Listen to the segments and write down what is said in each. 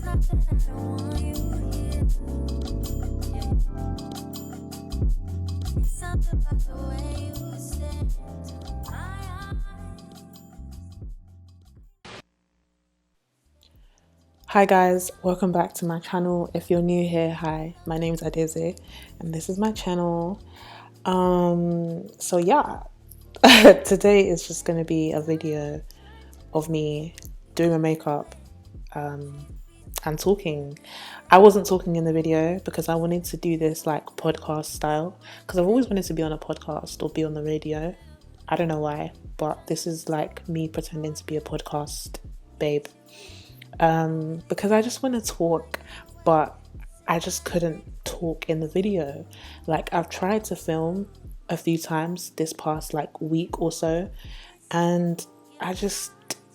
Hi guys, welcome back to my channel. If you're new here, hi, my name's Adeze and this is my channel. So yeah, today is just going to be a video of me doing my makeup and talking. I wasn't talking in the video because I wanted to do this like podcast style, because I've always wanted to be on a podcast or be on the radio. I don't know why, but this is like me pretending to be a podcast babe. Because I just want to talk, but I just couldn't talk in the video. Like, I've tried to film a few times this past like week or so, and I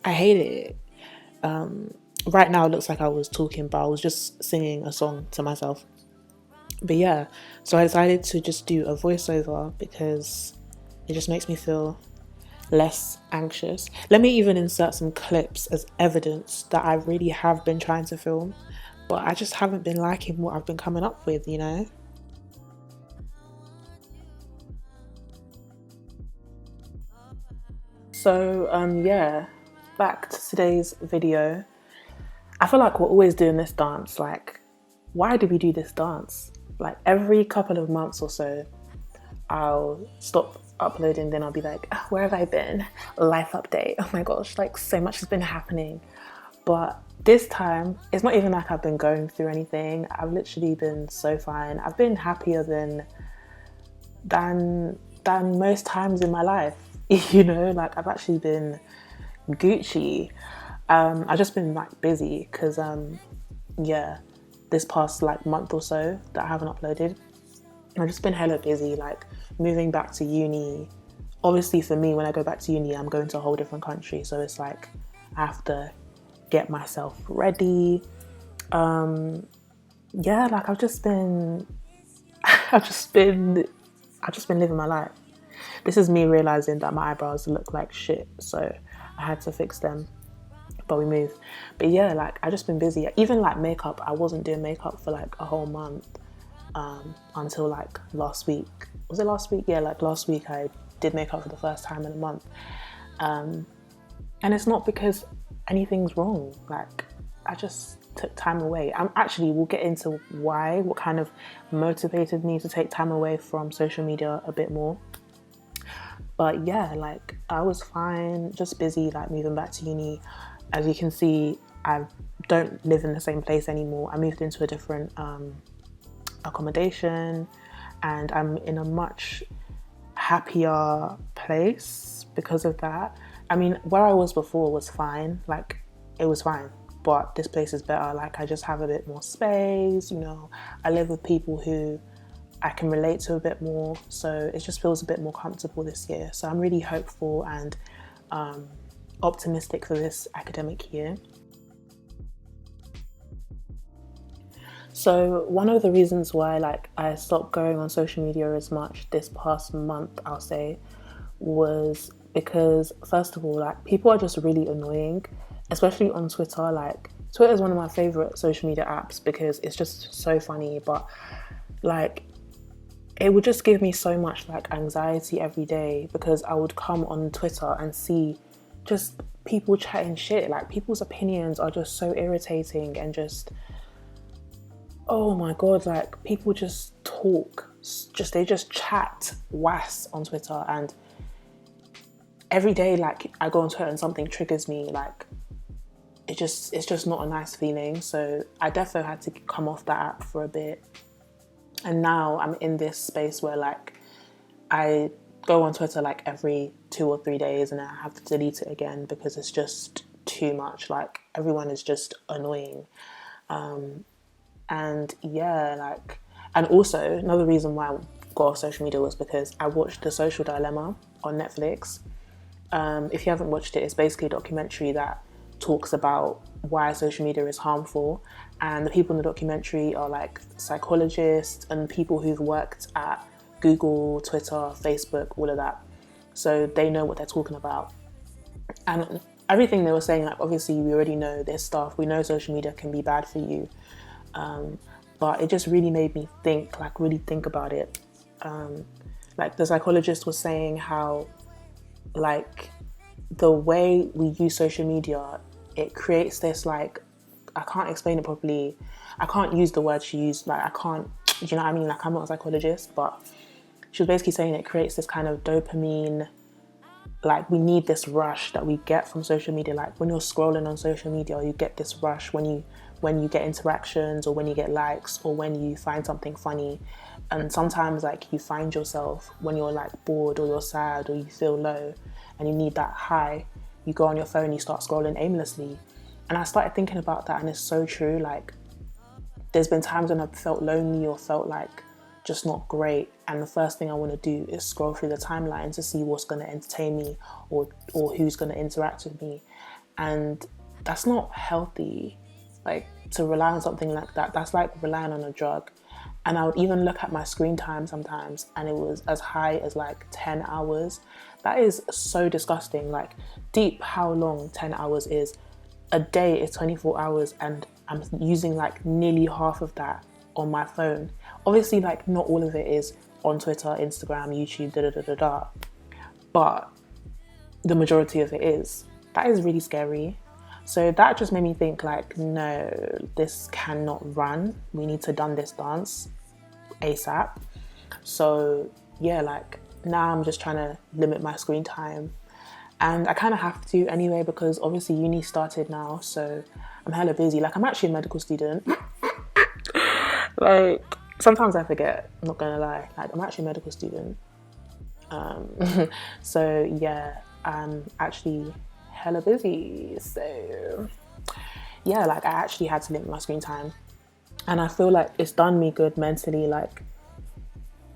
hate it. Right now it looks like I was talking, but I was just singing a song to myself. But yeah, so I decided to just do a voiceover because it just makes me feel less anxious. Let me even insert some clips as evidence that I really have been trying to film, but I just haven't been liking what I've been coming up with, you know? So yeah, back to today's video. I feel like we're always doing this dance. Like, why do we do this dance? Like, every couple of months or so, I'll stop uploading, then I'll be like, oh, where have I been? Life update. Oh my gosh, like so much has been happening. But this time, it's not even like I've been going through anything. I've literally been so fine. I've been happier than most times in my life. You know, like I've actually been Gucci. I've just been like busy because yeah, this past like month or so that I haven't uploaded, I've just been hella busy, like moving back to uni. Obviously for me, when I go back to uni, I'm going to a whole different country. So it's like, I have to get myself ready. Yeah, like I've just been living my life. This is me realizing that my eyebrows look like shit. So I had to fix them, but we moved. But yeah, like I've just been busy. Even like makeup, I wasn't doing makeup for like a whole month. Until like last week. Was it last week? Yeah, like last week I did makeup for the first time in a month. And it's not because anything's wrong. Like, I just took time away. We'll get into what kind of motivated me to take time away from social media a bit more. But yeah, like I was fine, just busy, like moving back to uni. As you can see, I don't live in the same place anymore. I moved into a different accommodation, and I'm in a much happier place because of that. I mean, where I was before was fine, like it was fine, but this place is better. Like I just have a bit more space, you know, I live with people who I can relate to a bit more, so it just feels a bit more comfortable this year. So I'm really hopeful and optimistic for this academic year. So one of the reasons why like I stopped going on social media as much this past month, I'll say, was because first of all, like people are just really annoying, especially on Twitter. Like Twitter is one of my favorite social media apps because it's just so funny, but like it would just give me so much like anxiety every day because I would come on Twitter and see just people chatting shit. Like people's opinions are just so irritating and just, oh my god, like people just talk, they just chat was on Twitter, and every day like I go on Twitter and something triggers me, like it's just not a nice feeling. So I definitely had to come off that app for a bit, and now I'm in this space where like I go on Twitter like every 2 or 3 days and I have to delete it again because it's just too much. Like everyone is just annoying. And yeah, like, and also another reason why I got off social media was because I watched The Social Dilemma on Netflix. If you haven't watched it, it's basically a documentary that talks about why social media is harmful, and the people in the documentary are like psychologists and people who've worked at Google, Twitter, Facebook, all of that, so they know what they're talking about. And everything they were saying, like obviously we already know this stuff, we know social media can be bad for you, but it just really made me think, like really think about it. Like the psychologist was saying how like the way we use social media, it creates this like, I can't explain it properly, I can't use the word she used, like I can't, do you know what I mean, like I'm not a psychologist, but she was basically saying it creates this kind of dopamine, like we need this rush that we get from social media. Like when you're scrolling on social media, you get this rush when you get interactions, or when you get likes, or when you find something funny. And sometimes like you find yourself when you're like bored, or you're sad, or you feel low and you need that high, you go on your phone, you start scrolling aimlessly. And I started thinking about that, and it's so true. Like there's been times when I've felt lonely or felt like just not great, and the first thing I want to do is scroll through the timeline to see what's going to entertain me, or who's going to interact with me. And that's not healthy, like to rely on something like that. That's like relying on a drug. And I would even look at my screen time sometimes, and it was as high as like 10 hours. That is so disgusting. Like deep how long 10 hours is. A day is 24 hours, and I'm using like nearly half of that on my phone. Obviously, like not all of it is on Twitter, Instagram, YouTube, but the majority of it is. That is really scary. So that just made me think like, no, this cannot run. We need to done this dance ASAP. So yeah, like now I'm just trying to limit my screen time. And I kind of have to anyway, because obviously uni started now, so I'm hella busy. Like I'm actually a medical student. Like sometimes I forget, I'm not gonna lie. Like I'm actually a medical student. So yeah, I'm actually hella busy. So yeah, like I actually had to limit my screen time. And I feel like it's done me good mentally. Like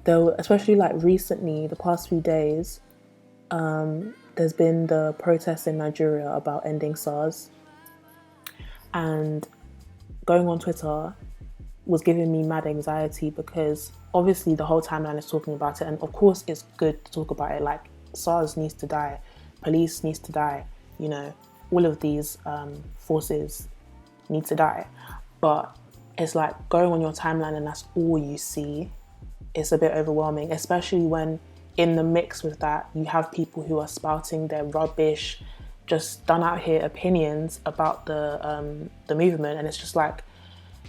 though, especially like recently, the past few days, there's been the protests in Nigeria about ending SARS, and going on Twitter was giving me mad anxiety, because obviously the whole timeline is talking about it, and of course it's good to talk about it. Like SARS needs to die, police needs to die, you know, all of these forces need to die. But it's like going on your timeline and that's all you see. It's a bit overwhelming, especially when in the mix with that, you have people who are spouting their rubbish, just done out here opinions about the movement, and it's just like,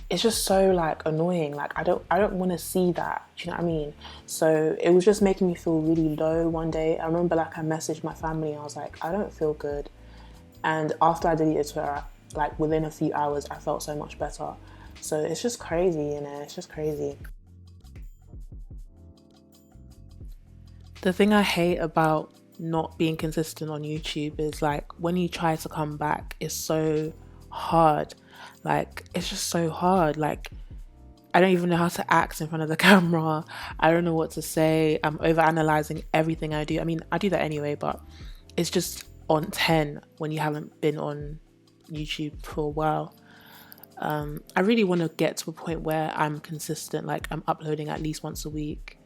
it's just so like annoying. Like I don't want to see that. Do you know what I mean? So it was just making me feel really low one day. I remember like I messaged my family and I was like, I don't feel good. And after I deleted Twitter, like within a few hours, I felt so much better. So it's just crazy, you know, it's just crazy. The thing I hate about not being consistent on YouTube is like when you try to come back, it's so hard. Like it's just so hard. Like I don't even know how to act in front of the camera. I don't know what to say. I'm over analyzing everything I do. I mean, I do that anyway, but it's just on 10 when you haven't been on YouTube for a while. I really want to get to a point where I'm consistent, like I'm uploading at least once a week.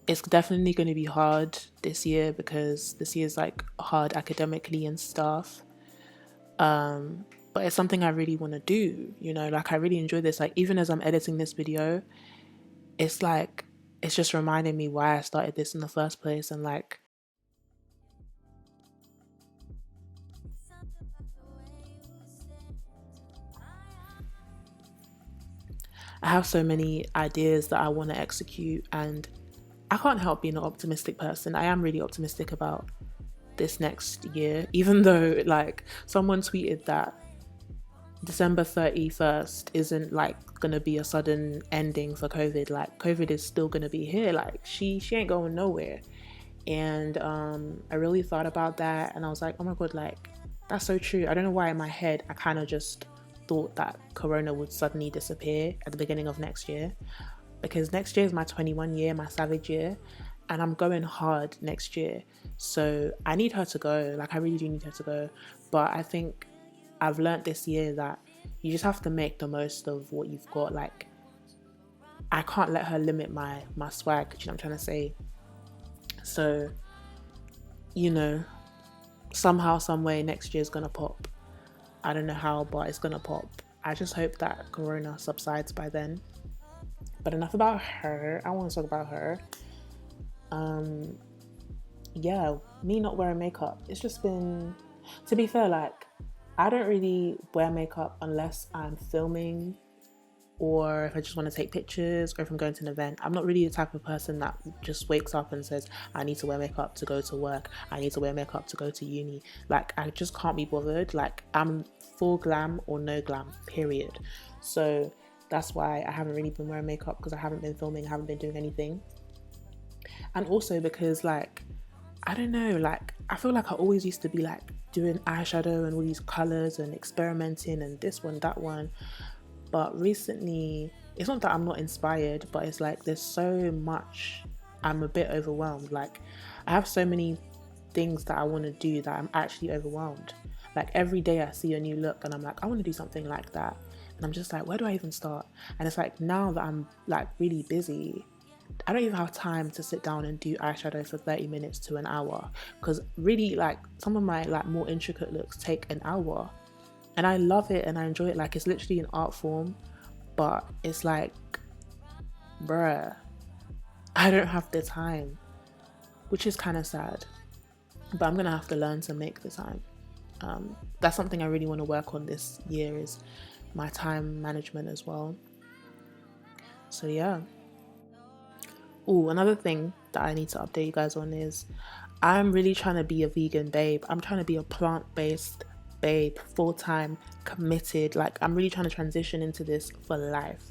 It's definitely going to be hard this year, because this year is like hard academically and stuff. But it's something I really want to do, you know, like I really enjoy this. Like even as I'm editing this video, it's like, it's just reminding me why I started this in the first place. And like, I have so many ideas that I want to execute, and I can't help being an optimistic person. I am really optimistic about this next year, even though like someone tweeted that December 31st isn't like gonna be a sudden ending for COVID. Like COVID is still gonna be here. Like she ain't going nowhere. And I really thought about that, and I was like, oh my god, like that's so true. I don't know why in my head I kind of just thought that Corona would suddenly disappear at the beginning of next year, because next year is my 21 year, my savage year, and I'm going hard next year. So I need her to go. Like I really do need her to go. But I think I've learned this year that you just have to make the most of what you've got. Like I can't let her limit my swag, do you know what I'm trying to say? So, you know, somehow, some way, next year's gonna pop. I don't know how, but it's gonna pop. I just hope that Corona subsides by then. But enough about her. I want to talk about her. Yeah, me not wearing makeup. It's just been, to be fair, like, I don't really wear makeup unless I'm filming or if I just want to take pictures or if I'm going to an event. I'm not really the type of person that just wakes up and says, I need to wear makeup to go to work. I need to wear makeup to go to uni. Like, I just can't be bothered. Like, I'm full glam or no glam, period. So that's why I haven't really been wearing makeup, because I haven't been filming, I haven't been doing anything. And also because, like, I don't know, like, I feel like I always used to be like doing eyeshadow and all these colors and experimenting and this one, that one. But recently, it's not that I'm not inspired, but it's like there's so much, I'm a bit overwhelmed. Like, I have so many things that I want to do that I'm actually overwhelmed. Like, every day I see a new look and I'm like, I want to do something like that. And I'm just like, where do I even start? And it's like, now that I'm like really busy, I don't even have time to sit down and do eyeshadow for 30 minutes to an hour, because really, like, some of my like more intricate looks take an hour. And I love it and I enjoy it. Like, it's literally an art form, but it's like, bruh, I don't have the time, which is kind of sad. But I'm gonna have to learn to make the time. That's something I really want to work on this year, is my time management as well. So yeah. Oh, another thing that I need to update you guys on is I'm really trying to be a vegan babe. I'm trying to be a plant-based babe, full-time, committed. Like, I'm really trying to transition into this for life.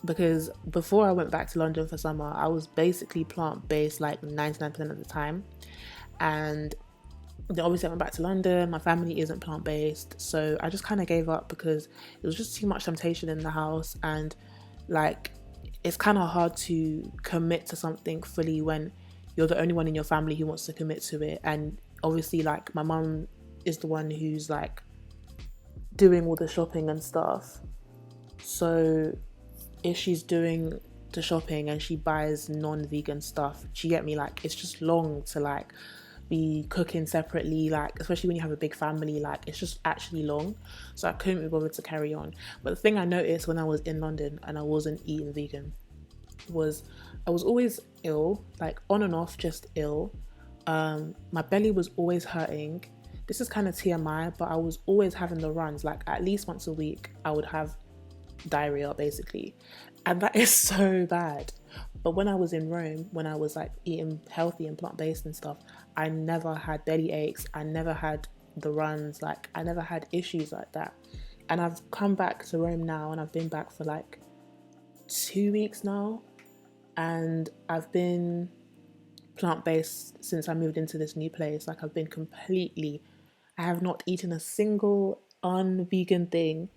Because before I went back to London for summer, I was basically plant-based like 99% of the time. And then obviously I went back to London, my family isn't plant-based, so I just kind of gave up because it was just too much temptation in the house. And like, it's kind of hard to commit to something fully when you're the only one in your family who wants to commit to it. And obviously, like, my mum is the one who's like doing all the shopping and stuff. So if she's doing the shopping and she buys non-vegan stuff, do you get me? Like, it's just long to like be cooking separately, like, especially when you have a big family. Like, it's just actually long, so I couldn't be bothered to carry on. But the thing I noticed when I was in London and I wasn't eating vegan was I was always ill, like on and off, just ill. My belly was always hurting. This is kind of TMI, but I was always having the runs. Like, at least once a week I would have diarrhea, basically, and that is so bad. But when I was in Rome, when I was like eating healthy and plant-based and stuff, I never had belly aches, I never had the runs, like, I never had issues like that. And I've come back to Rome now, and I've been back for like 2 weeks now, and I've been plant-based since I moved into this new place. Like, I've been completely, I have not eaten a single un-vegan thing,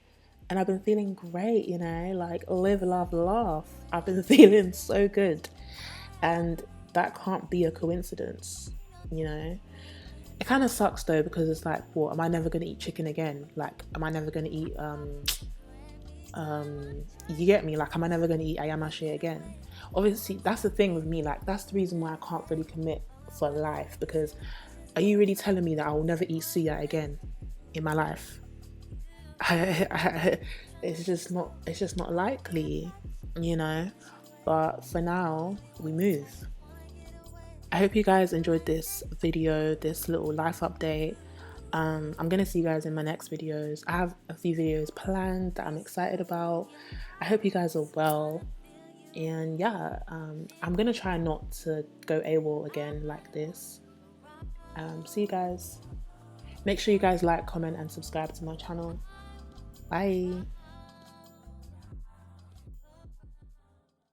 and I've been feeling great, you know, like, live, love, laugh. I've been feeling so good, and that can't be a coincidence, you know. It kind of sucks though, because it's like, what, am I never going to eat chicken again? Like, am I never going to eat you get me? Like, am I never going to eat ayamashi again? Obviously, that's the thing with me. Like, that's the reason why I can't really commit for life, because are you really telling me that I will never eat suya again in my life? It's just not likely, you know. But for now, we move. I hope you guys enjoyed this video, this little life update. I'm gonna see you guys in my next videos. I have a few videos planned that I'm excited about. I hope you guys are well, and yeah, I'm gonna try not to go AWOL again like this. See you guys. Make sure you guys like, comment and subscribe to my channel. Bye.